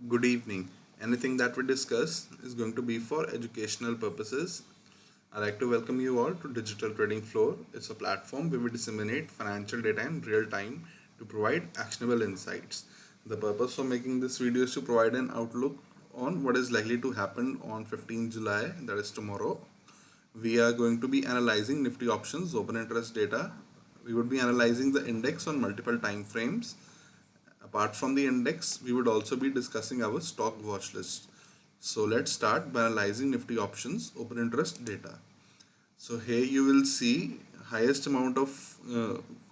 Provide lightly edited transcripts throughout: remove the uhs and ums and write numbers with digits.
Good evening. Anything that we discuss is going to be for educational purposes. I'd like to welcome you all to Digital Trading Floor. It's a platform where we disseminate financial data in real time to provide actionable insights. The purpose of making this video is to provide an outlook on what is likely to happen on 15 July, that is tomorrow. We are going to be analyzing Nifty options, open interest data. We would be analyzing the index on multiple time frames. Apart from the index, we would also be discussing our stock watch list. So let's start by analyzing Nifty options open interest data. So here you will see highest amount of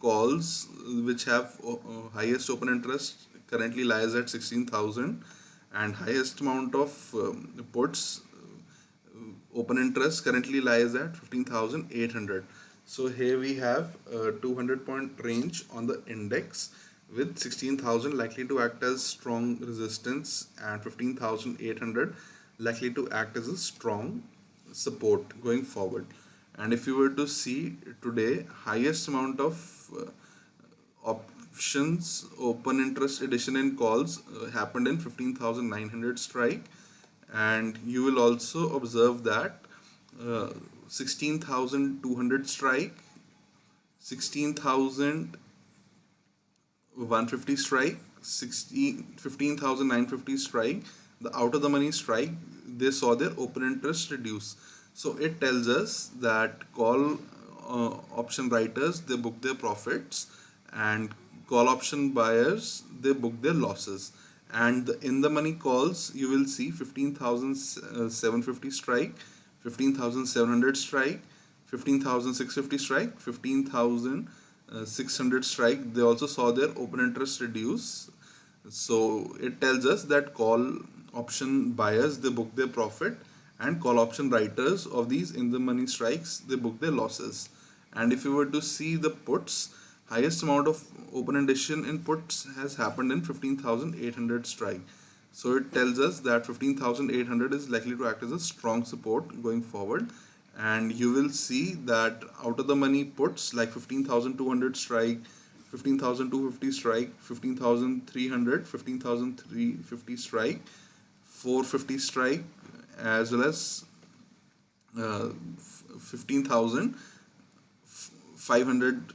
calls which have highest open interest currently lies at 16,000, and highest amount of puts open interest currently lies at 15,800. So here we have a 200 point range on the index with 16,000 likely to act as strong resistance and 15,800 likely to act as a strong support going forward. And if you were to see today, highest amount of options open interest addition in calls happened in 15,900 strike, and you will also observe that 16,200 strike, 16,150 strike, 15,950 strike, the out of the money strike, they saw their open interest reduce. So it tells us that call option writers, they book their profits, and call option buyers, they book their losses. And in the money calls, you will see 15,750 strike, 15,700 strike, 15,650 strike, 15,600 strike. They also saw their open interest reduce. So it tells us that call option buyers, they book their profit, and call option writers of these in the money strikes, they book their losses. And if you were to see the puts, highest amount of open addition in puts has happened in 15,800 strike. So it tells us that 15,800 is likely to act as a strong support going forward. And you will see that out of the money puts like 15,200 strike, 15,250 strike, 15,300, 15,350 strike, 450 strike, as well as 15,500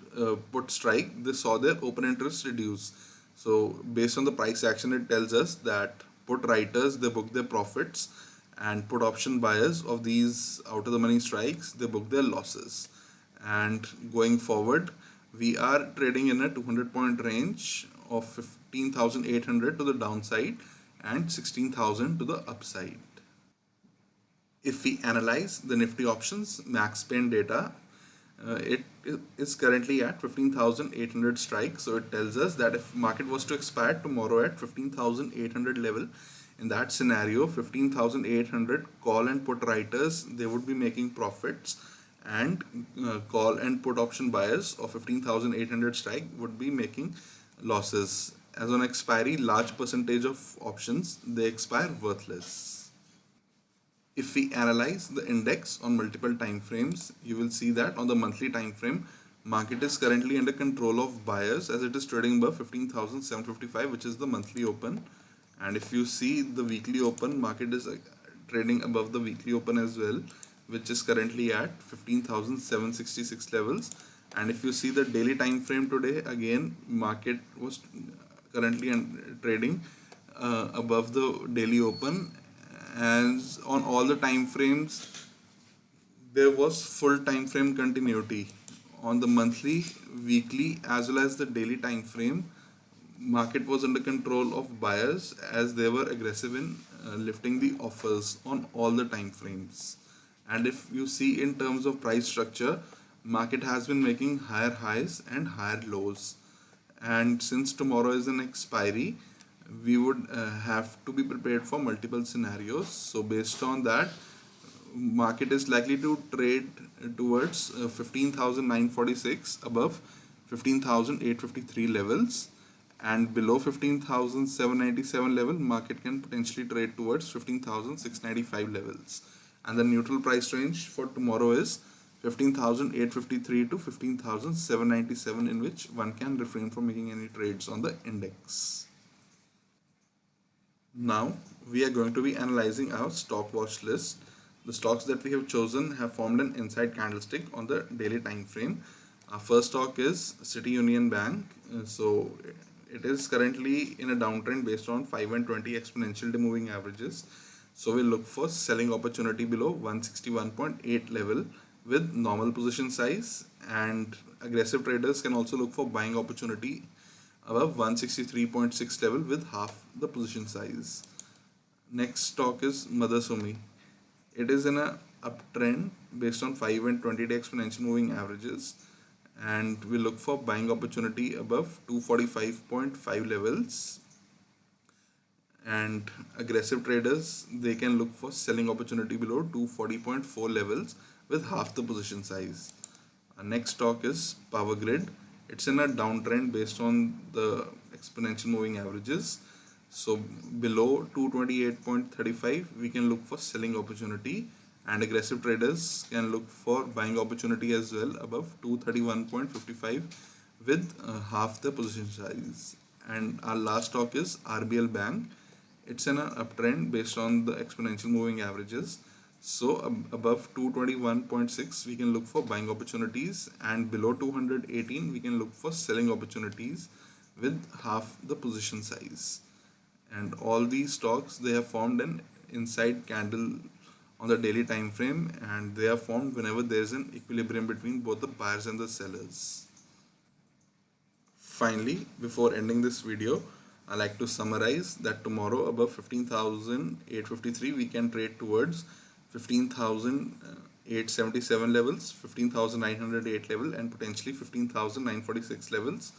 put strike, they saw their open interest reduce. So based on the price action, it tells us that put writers, they book their profits, and put option buyers of these out of the money strikes, they book their losses. And going forward, we are trading in a 200 point range of 15,800 to the downside and 16,000 to the upside. If we analyze the Nifty options max pain data, it is currently at 15,800 strike. So it tells us that if market was to expire tomorrow at 15,800 level, in that scenario 15,800 call and put writers, they would be making profits, and call and put option buyers of 15,800 strike would be making losses. As on expiry, large percentage of options, they expire worthless. If we analyze the index on multiple time frames, you will see that on the monthly time frame, market is currently under control of buyers as it is trading above 15,755, which is the monthly open. And if you see the weekly open, market is trading above the weekly open as well, which is currently at 15,766 levels. And if you see the daily time frame today, again market was currently trading above the daily open. As on all the time frames, there was full time frame continuity on the monthly, weekly, as well as the daily time frame. Market was under control of buyers as they were aggressive in lifting the offers on all the time frames. And if you see in terms of price structure, market has been making higher highs and higher lows. And since tomorrow is an expiry, we would have to be prepared for multiple scenarios. So based on that, market is likely to trade towards 15,946 above 15,853 levels, and below 15,797 level, market can potentially trade towards 15,695 levels. And the neutral price range for tomorrow is 15,853 to 15,797, in which one can refrain from making any trades on the index. Now we are going to be analyzing our stock watch list. The stocks that we have chosen have formed an inside candlestick on the daily time frame. Our first stock is City Union Bank. So it is currently in a downtrend based on 5 and 20 exponential moving averages. So we'll look for selling opportunity below 161.8 level with normal position size, and aggressive traders can also look for buying opportunity above 163.6 level with half the position size. Next stock is Motherson. It is in a uptrend based on 5 and 20-day exponential moving averages, and we look for buying opportunity above 245.5 levels. And aggressive traders, they can look for selling opportunity below 240.4 levels with half the position size. Our next stock is Power Grid. It's in a downtrend based on the exponential moving averages. So below 228.35, we can look for selling opportunity, and aggressive traders can look for buying opportunity as well above 231.55 with half the position size. And our last stock is RBL Bank. It's in an uptrend based on the exponential moving averages. So above 221.6 we can look for buying opportunities, and below 218 we can look for selling opportunities with half the position size. And all these stocks, they have formed an inside candle on the daily time frame, and they are formed whenever there is an equilibrium between both the buyers and the sellers. Finally, before ending this video, I like to summarize that tomorrow above 15,853 we can trade towards 15,877 levels, 15,908 level, and potentially 15,946 levels.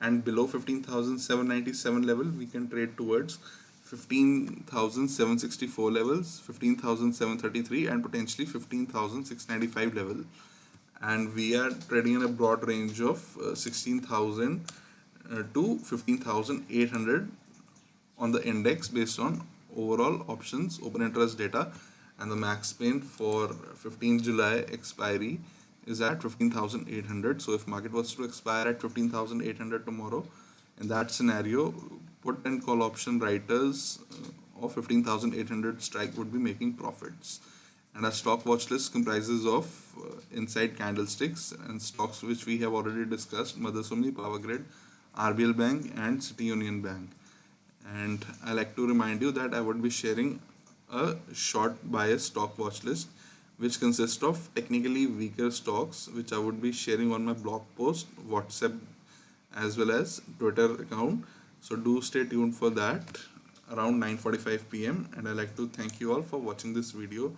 And below 15,797 level we can trade towards 15,764 levels, 15,733, and potentially 15,695 level. And we are trading in a broad range of 16,000 to 15,800 on the index based on overall options open interest data, and the max pain for 15th July expiry is at 15,800. So if market was to expire at 15,800 tomorrow, in that scenario, put and call option writers of 15,800 strike would be making profits. And our stock watch list comprises of inside candlesticks and stocks which we have already discussed: Motherson, Power Grid, RBL Bank, and City Union Bank. And I like to remind you that I would be sharing a short bias stock watch list which consists of technically weaker stocks, which I would be sharing on my blog post, WhatsApp, as well as Twitter account. So do stay tuned for that around 9:45 p.m. And I like to thank you all for watching this video